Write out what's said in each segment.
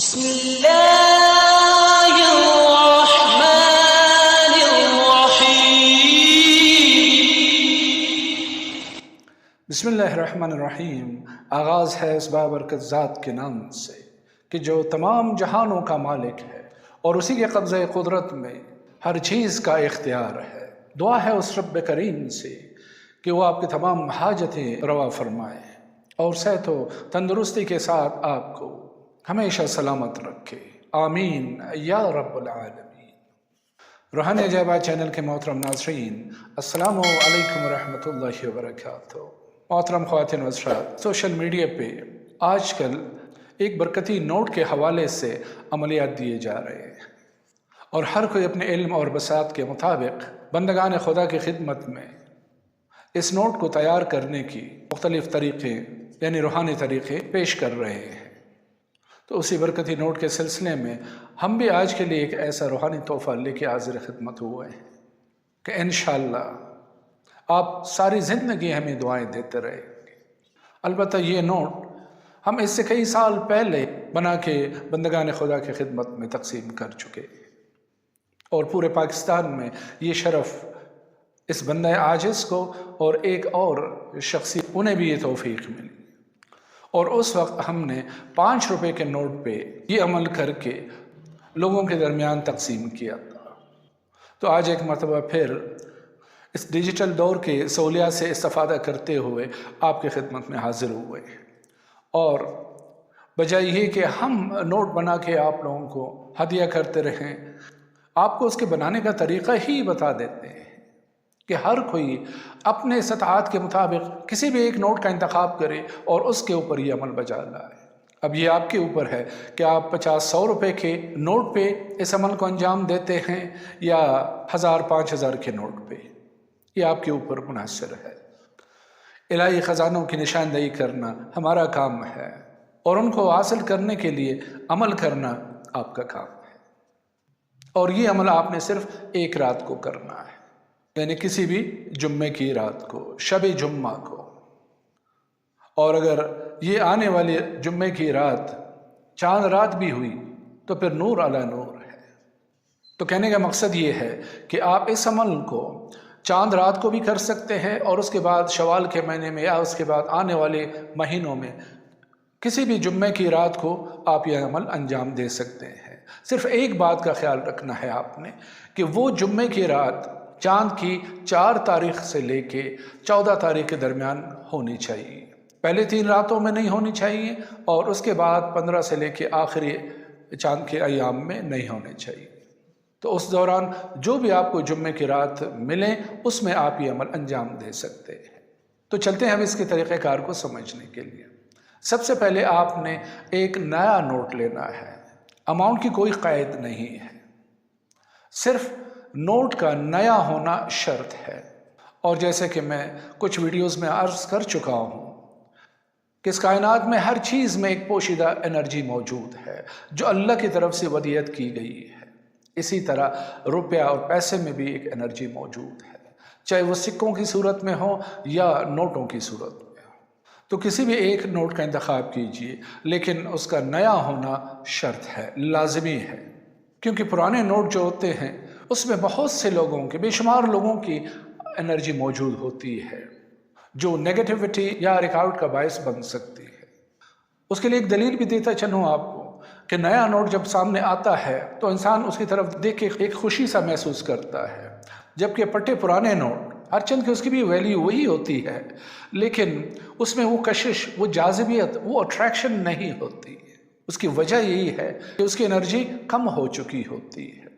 بسم اللہ الرحمن الرحیم۔ بسم اللہ الرحمن الرحیم۔ آغاز ہے اس بابرکت ذات کے نام سے کہ جو تمام جہانوں کا مالک ہے اور اسی کے قبضہ قدرت میں ہر چیز کا اختیار ہے۔ دعا ہے اس رب کریم سے کہ وہ آپ کی تمام حاجتیں روا فرمائے اور صحت و تندرستی کے ساتھ آپ کو ہمیشہ سلامت رکھے، آمین یا رب العالمین۔ روحانی عجائبات چینل کے محترم ناظرین، السلام علیکم ورحمۃ اللہ وبرکاتہ۔ محترم خواتین و حضرات، سوشل میڈیا پہ آج کل ایک برکتی نوٹ کے حوالے سے عملیات دیے جا رہے ہیں اور ہر کوئی اپنے علم اور بساط کے مطابق بندگان خدا کی خدمت میں اس نوٹ کو تیار کرنے کی مختلف طریقے یعنی روحانی طریقے پیش کر رہے ہیں۔ تو اسی برکتی نوٹ کے سلسلے میں ہم بھی آج کے لیے ایک ایسا روحانی تحفہ لے کے حاضر خدمت ہوئے ہیں کہ انشاءاللہ آپ ساری زندگی ہمیں دعائیں دیتے رہیں گے۔ البتہ یہ نوٹ ہم اس سے کئی سال پہلے بنا کے بندگان خدا کی خدمت میں تقسیم کر چکے اور پورے پاکستان میں یہ شرف اس بندہ عاجز کو اور ایک اور شخصی انہیں بھی یہ توفیق ملی، اور اس وقت ہم نے 5 روپے کے نوٹ پہ یہ عمل کر کے لوگوں کے درمیان تقسیم کیا تھا۔ تو آج ایک مرتبہ پھر اس ڈیجیٹل دور کے سہولیات سے استفادہ کرتے ہوئے آپ کی خدمت میں حاضر ہوئے، اور بجائے یہ کہ ہم نوٹ بنا کے آپ لوگوں کو ہدیہ کرتے رہیں، آپ کو اس کے بنانے کا طریقہ ہی بتا دیتے ہیں کہ ہر کوئی اپنے استطاعت کے مطابق کسی بھی ایک نوٹ کا انتخاب کرے اور اس کے اوپر یہ عمل بجا لائے۔ اب یہ آپ کے اوپر ہے کہ آپ 50-100 روپے کے نوٹ پہ اس عمل کو انجام دیتے ہیں یا 1000-5000 کے نوٹ پہ، یہ آپ کے اوپر منحصر ہے۔ الہی خزانوں کی نشاندہی کرنا ہمارا کام ہے اور ان کو حاصل کرنے کے لیے عمل کرنا آپ کا کام ہے، اور یہ عمل آپ نے صرف ایک رات کو کرنا ہے، یعنی کسی بھی جمعے کی رات کو، شب جمعہ کو، اور اگر یہ آنے والی جمعے کی رات چاند رات بھی ہوئی تو پھر نور علی نور ہے۔ تو کہنے کا مقصد یہ ہے کہ آپ اس عمل کو چاند رات کو بھی کر سکتے ہیں اور اس کے بعد شوال کے مہینے میں یا اس کے بعد آنے والے مہینوں میں کسی بھی جمعے کی رات کو آپ یہ عمل انجام دے سکتے ہیں۔ صرف ایک بات کا خیال رکھنا ہے آپ نے کہ وہ جمعے کی رات چاند کی 4 تاریخ سے لے کے 14 تاریخ کے درمیان ہونی چاہیے، پہلے 3 راتوں میں نہیں ہونی چاہیے اور اس کے بعد 15 سے لے کے آخری چاند کے ایام میں نہیں ہونے چاہیے۔ تو اس دوران جو بھی آپ کو جمعے کی رات ملیں اس میں آپ یہ عمل انجام دے سکتے ہیں۔ تو چلتے ہیں اب اس کے طریقہ کار کو سمجھنے کے لیے۔ سب سے پہلے آپ نے ایک نیا نوٹ لینا ہے، اماؤنٹ کی کوئی قید نہیں ہے، صرف نوٹ کا نیا ہونا شرط ہے۔ اور جیسے کہ میں کچھ ویڈیوز میں عرض کر چکا ہوں کہ اس کائنات میں ہر چیز میں ایک پوشیدہ انرجی موجود ہے جو اللہ کی طرف سے ودیعت کی گئی ہے۔ اسی طرح روپیہ اور پیسے میں بھی ایک انرجی موجود ہے، چاہے وہ سکوں کی صورت میں ہو یا نوٹوں کی صورت میں ہو۔ تو کسی بھی ایک نوٹ کا انتخاب کیجئے، لیکن اس کا نیا ہونا شرط ہے، لازمی ہے، کیونکہ پرانے نوٹ جو ہوتے ہیں اس میں بہت سے لوگوں کے، بے شمار لوگوں کی انرجی موجود ہوتی ہے جو نیگیٹیوٹی یا رکاوٹ کا باعث بن سکتی ہے۔ اس کے لیے ایک دلیل بھی دیتا چلوں آپ کو کہ نیا نوٹ جب سامنے آتا ہے تو انسان اس کی طرف دیکھ کے ایک خوشی سا محسوس کرتا ہے، جبکہ پٹے پرانے نوٹ ہر چند کی اس کی بھی ویلیو وہی ہوتی ہے، لیکن اس میں وہ کشش، وہ جاذبیت، وہ اٹریکشن نہیں ہوتی۔ اس کی وجہ یہی ہے کہ اس کی انرجی کم ہو چکی ہوتی ہے۔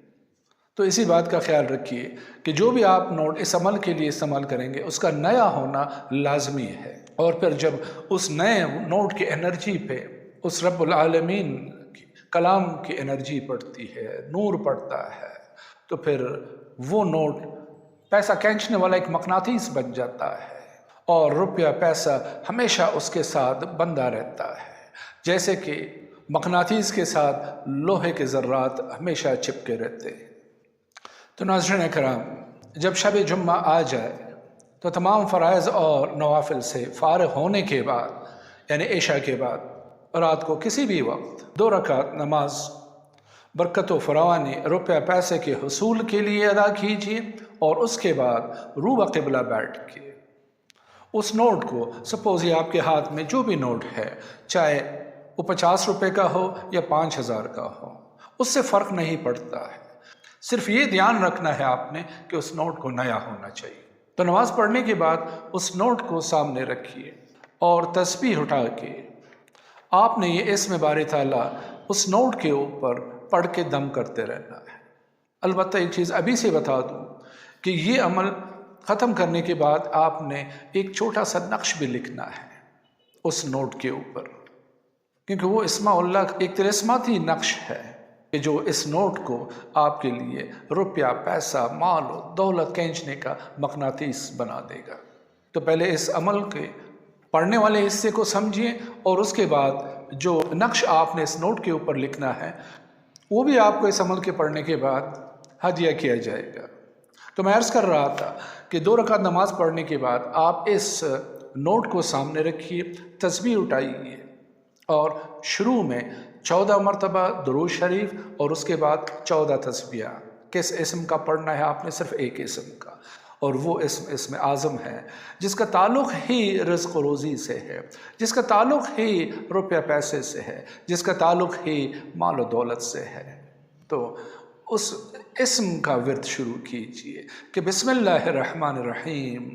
تو اسی بات کا خیال رکھیے کہ جو بھی آپ نوٹ اس عمل کے لیے استعمال کریں گے اس کا نیا ہونا لازمی ہے، اور پھر جب اس نئے نوٹ کی انرجی پہ اس رب العالمین کی کلام کی انرجی پڑتی ہے، نور پڑتا ہے، تو پھر وہ نوٹ پیسہ کھینچنے والا ایک مقناطیس بن جاتا ہے اور روپیہ پیسہ ہمیشہ اس کے ساتھ بندھا رہتا ہے، جیسے کہ مقناطیس کے ساتھ لوہے کے ذرات ہمیشہ چپکے رہتے ہیں۔ تو ناظرین کرام، جب شب جمعہ آ جائے تو تمام فرائض اور نوافل سے فارغ ہونے کے بعد، یعنی عشاء کے بعد، رات کو کسی بھی وقت 2 رکعت نماز برکت و فراوانی روپیہ پیسے کے حصول کے لیے ادا کیجیے، اور اس کے بعد رو بقبلہ بیٹھ کے اس نوٹ کو، سپوز یہ آپ کے ہاتھ میں جو بھی نوٹ ہے، چاہے وہ 50 روپے کا ہو یا 5000 کا ہو، اس سے فرق نہیں پڑتا ہے، صرف یہ دھیان رکھنا ہے آپ نے کہ اس نوٹ کو نیا ہونا چاہیے۔ تو نماز پڑھنے کے بعد اس نوٹ کو سامنے رکھیے اور تسبیح اٹھا کے آپ نے یہ اسم باری تعالیٰ اس نوٹ کے اوپر پڑھ کے دم کرتے رہنا ہے۔ البتہ ایک چیز ابھی سے بتا دوں کہ یہ عمل ختم کرنے کے بعد آپ نے ایک چھوٹا سا نقش بھی لکھنا ہے اس نوٹ کے اوپر، کیونکہ وہ اسماء اللہ ایک طلسماتی نقش ہے کہ جو اس نوٹ کو آپ کے لیے روپیہ، پیسہ، مال و دولت کھینچنے کا مقناطیس بنا دے گا۔ تو پہلے اس عمل کے پڑھنے والے حصے کو سمجھیے، اور اس کے بعد جو نقش آپ نے اس نوٹ کے اوپر لکھنا ہے وہ بھی آپ کو اس عمل کے پڑھنے کے بعد ہدیہ کیا جائے گا۔ تو میں عرض کر رہا تھا کہ 2 رکعت نماز پڑھنے کے بعد آپ اس نوٹ کو سامنے رکھیے، تسبیح اٹھائیے اور شروع میں 14 مرتبہ درود شریف اور اس کے بعد 14 تسبیحہ۔ کس اسم کا پڑھنا ہے آپ نے؟ صرف ایک اسم کا، اور وہ اسم اعظم ہے جس کا تعلق ہی رزق و روزی سے ہے، جس کا تعلق ہی روپیہ پیسے سے ہے، جس کا تعلق ہی مال و دولت سے ہے۔ تو اس اسم کا ورد شروع کیجئے کہ بسم اللہ الرحمن الرحیم،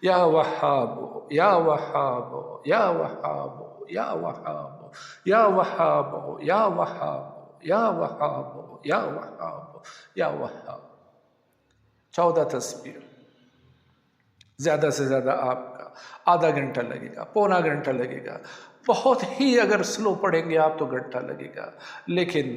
یا وہاب یا وہاب یا وہاب یا وہاب یا وہاب یا وہاب یا وہاب یا وہاب یا وہاب۔ 14 تسبیح، زیادہ سے زیادہ آپ کا آدھا گھنٹہ لگے گا، پونا گھنٹہ لگے گا، بہت ہی اگر سلو پڑھیں گے آپ تو گھنٹہ لگے گا، لیکن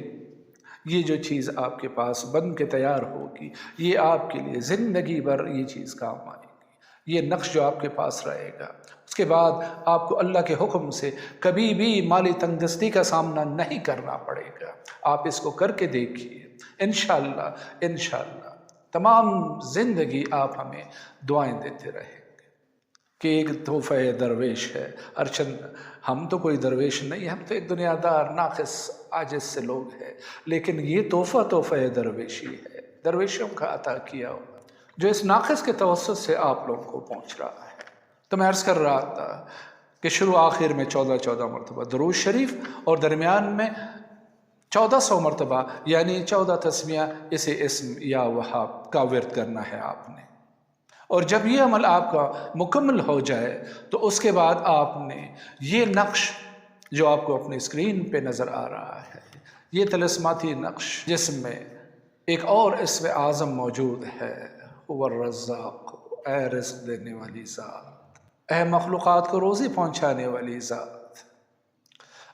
یہ جو چیز آپ کے پاس بن کے تیار ہوگی یہ آپ کے لیے زندگی بھر یہ چیز کام آئے گی، یہ نقش جو آپ کے پاس رہے گا۔ اس کے بعد آپ کو اللہ کے حکم سے کبھی بھی مالی تنگدستی کا سامنا نہیں کرنا پڑے گا۔ آپ اس کو کر کے دیکھیے، انشاءاللہ انشاءاللہ تمام زندگی آپ ہمیں دعائیں دیتے رہیں گے کہ ایک تحفہ درویش ہے۔ ارچند ہم تو کوئی درویش نہیں، ہم تو ایک دنیا دار ناقص عاجز سے لوگ ہیں، لیکن یہ تحفہ درویشی ہے، درویشوں کا عطا کیا ہوا جو اس ناقص کے توسط سے آپ لوگوں کو پہنچ رہا ہے۔ تو میں عرض کر رہا تھا کہ شروع آخر میں 14 مرتبہ درود شریف اور درمیان میں 1400 مرتبہ یعنی 14 تسبیحہ اسے اسم یا وہاب کا ورد کرنا ہے آپ نے۔ اور جب یہ عمل آپ کا مکمل ہو جائے تو اس کے بعد آپ نے یہ نقش جو آپ کو اپنے اسکرین پہ نظر آ رہا ہے، یہ طلسماتی نقش جس میں ایک اور اسم اعظم موجود ہے، هو الرزاق، اے رزق دینے والی ذات، اے مخلوقات کو روزی پہنچانے والی ذات،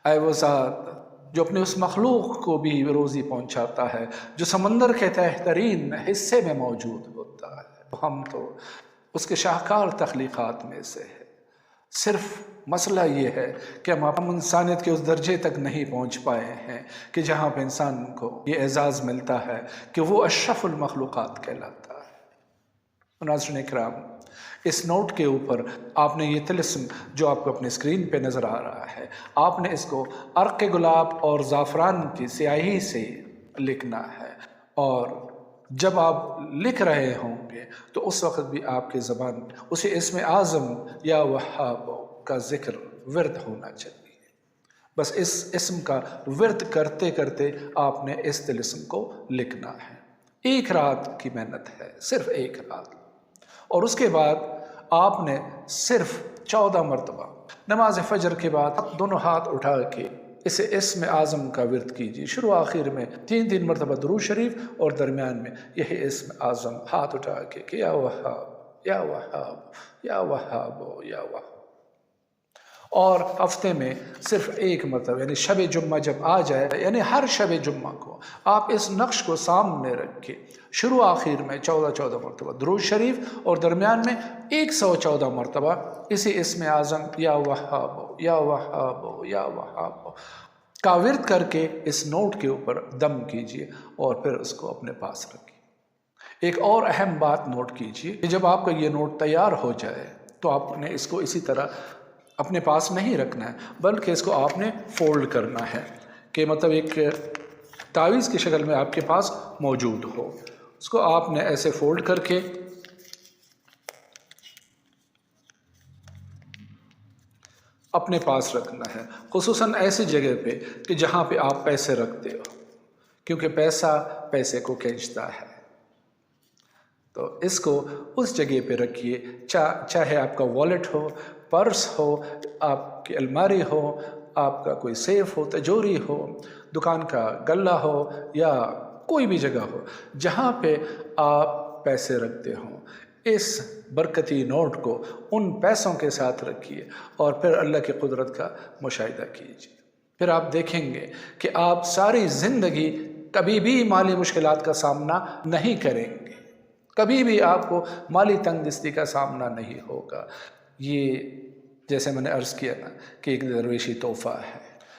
اے وہ ذات جو اپنے اس مخلوق کو بھی روزی پہنچاتا ہے جو سمندر کے تحترین حصے میں موجود ہوتا ہے۔ ہم تو اس کے شاہکار تخلیقات میں سے ہے، صرف مسئلہ یہ ہے کہ ہم انسانیت کے اس درجے تک نہیں پہنچ پائے ہیں کہ جہاں پہ انسان کو یہ اعزاز ملتا ہے کہ وہ اشرف المخلوقات کہلاتا ہے۔ ناظرین اکرام، اس نوٹ کے اوپر آپ نے یہ طلسم جو آپ کو اپنے اسکرین پہ نظر آ رہا ہے، آپ نے اس کو عرق گلاب اور زعفران کی سیاہی سے لکھنا ہے، اور جب آپ لکھ رہے ہوں گے تو اس وقت بھی آپ کی زبان اسے اسم اعظم یا وہاب کا ذکر ورد ہونا چاہیے۔ بس اس اسم کا ورد کرتے کرتے آپ نے اس طلسم کو لکھنا ہے۔ 1 رات کی محنت ہے، صرف 1 رات، اور اس کے بعد آپ نے صرف 14 مرتبہ نماز فجر کے بعد دونوں ہاتھ اٹھا کے اسے اسم اعظم کا ورد کیجیے۔ شروع آخر میں 3 مرتبہ درود شریف اور درمیان میں یہی اسم اعظم ہاتھ اٹھا کے کہ یا وہاب یا وہاب یا وہاب یا وہاب، اور ہفتے میں صرف 1 مرتبہ یعنی شب جمعہ جب آ جائے، یعنی ہر شب جمعہ کو آپ اس نقش کو سامنے رکھے، شروع آخر میں 14 مرتبہ درود شریف اور درمیان میں 114 مرتبہ اسی اسم اعظم یا وہاب یا وہاب یا وہاب کا ورد کر کے اس نوٹ کے اوپر دم کیجیے اور پھر اس کو اپنے پاس رکھیے۔ ایک اور اہم بات نوٹ کیجیے کہ جب آپ کا یہ نوٹ تیار ہو جائے تو آپ نے اس کو اسی طرح اپنے پاس نہیں رکھنا ہے، بلکہ اس کو آپ نے فولڈ کرنا ہے کہ مطلب ایک تعویذ کی شکل میں آپ کے پاس موجود ہو۔ اس کو آپ نے ایسے فولڈ کر کے اپنے پاس رکھنا ہے، خصوصاً ایسی جگہ پہ کہ جہاں پہ آپ پیسے رکھتے ہو، کیونکہ پیسہ پیسے کو کھینچتا ہے۔ تو اس کو اس جگہ پہ رکھیے، چاہے آپ کا والیٹ ہو، پرس ہو، آپ کی الماری ہو، آپ کا کوئی سیف ہو، تجوری ہو، دکان کا گلہ ہو، یا کوئی بھی جگہ ہو جہاں پہ آپ پیسے رکھتے ہوں، اس برکتی نوٹ کو ان پیسوں کے ساتھ رکھیے اور پھر اللہ کی قدرت کا مشاہدہ کیجیے۔ پھر آپ دیکھیں گے کہ آپ ساری زندگی کبھی بھی مالی مشکلات کا سامنا نہیں کریں گے، کبھی بھی آپ کو مالی تنگ دستی کا سامنا نہیں ہوگا۔ یہ جیسے میں نے عرض کیا نا کہ ایک درویشی تحفہ ہے،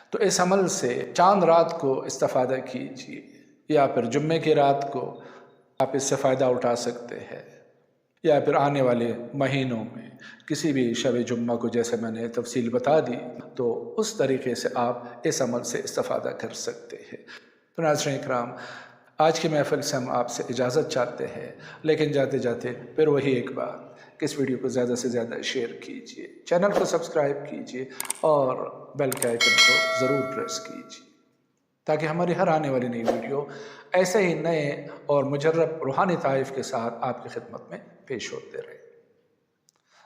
تو اس عمل سے چاند رات کو استفادہ کیجیے، یا پھر جمعے کی رات کو آپ اس سے فائدہ اٹھا سکتے ہیں، یا پھر آنے والے مہینوں میں کسی بھی شب جمعہ کو جیسے میں نے تفصیل بتا دی، تو اس طریقے سے آپ اس عمل سے استفادہ کر سکتے ہیں۔ تو ناظرین اکرام، آج کی محفل سے ہم آپ سے اجازت چاہتے ہیں، لیکن جاتے جاتے پھر وہی ایک بات کہ اس ویڈیو کو زیادہ سے زیادہ شیئر کیجیے، چینل کو سبسکرائب کیجیے اور بیل کے آئیکن کو ضرور پریس کیجیے، تاکہ ہماری ہر آنے والی نئی ویڈیو ایسے ہی نئے اور مجرب روحانی تحائف کے ساتھ آپ کی خدمت میں پیش ہوتے رہے۔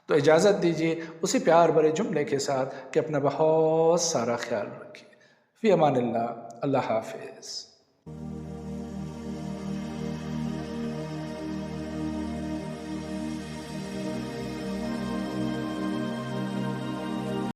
تو اجازت دیجیے اسی پیار بھرے جملے کے ساتھ کہ اپنا بہت سارا خیال رکھیے۔ فی امان اللہ، اللہ حافظ۔